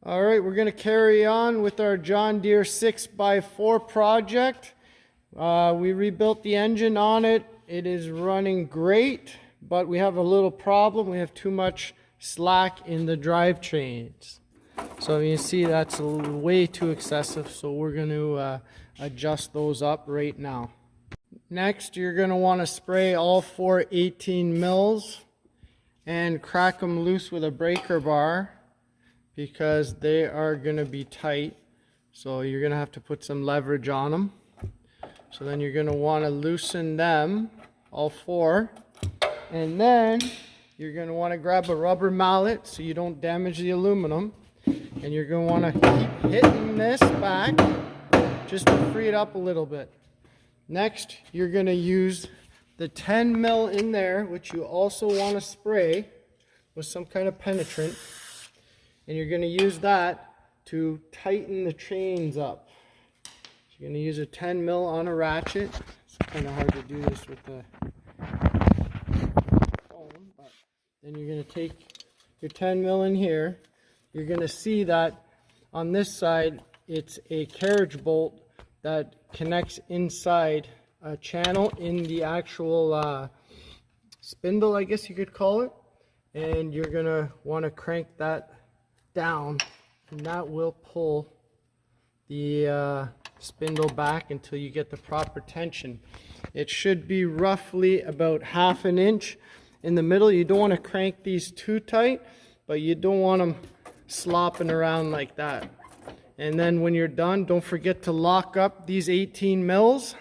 All right, we're going to carry on with our John Deere 6x4 project. We rebuilt the engine on it. It is running great, but we have a little problem. We have too much slack in the drive chains. So you see that's way too excessive, so we're going to adjust those up right now. Next, you're going to want to spray all 4 18 mils and crack them loose with a breaker bar, because they are going to be tight, so you're going to have to put some leverage on them. So then you're going to want to loosen them, all 4, and then you're going to want to grab a rubber mallet so you don't damage the aluminum, and you're going to want to keep hitting this back just to free it up a little bit. Next, you're going to use the 10 mil in there, which you also want to spray with some kind of penetrant. And you're going to use that to tighten the chains up. So you're going to use a 10 mil on a ratchet. It's kind of hard to do this with the phone, but then you're going to take your 10 mil in here. You're going to see that on this side it's a carriage bolt that connects inside a channel in the actual spindle, I guess you could call it. And you're going to want to crank that down, and that will pull the spindle back until you get the proper tension. It should be roughly about 1/2 inch in the middle. You don't want to crank these too tight, but you don't want them slopping around like that. And then when you're done, don't forget to lock up these 18 mils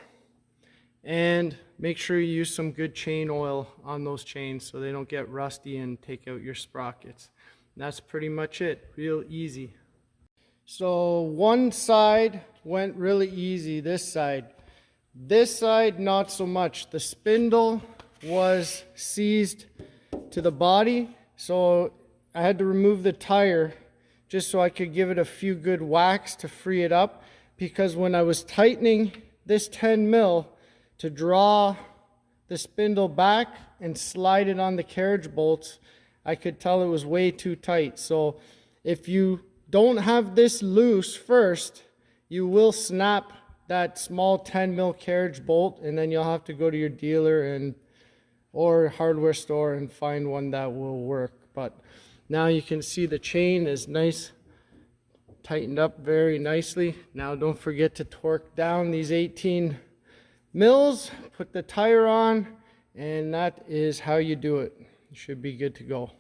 and make sure you use some good chain oil on those chains so they don't get rusty and take out your sprockets. That's pretty much it. Real easy. So one side went really easy, this side. This side, not so much. The spindle was seized to the body, so I had to remove the tire just so I could give it a few good whacks to free it up, because when I was tightening this 10 mil to draw the spindle back and slide it on the carriage bolts, I could tell it was way too tight. So if you don't have this loose first, you will snap that small 10 mil carriage bolt, and then you'll have to go to your dealer or hardware store and find one that will work. But now you can see the chain is nice, tightened up very nicely. Now don't forget to torque down these 18 mils, put the tire on, and that is how you do it. You should be good to go.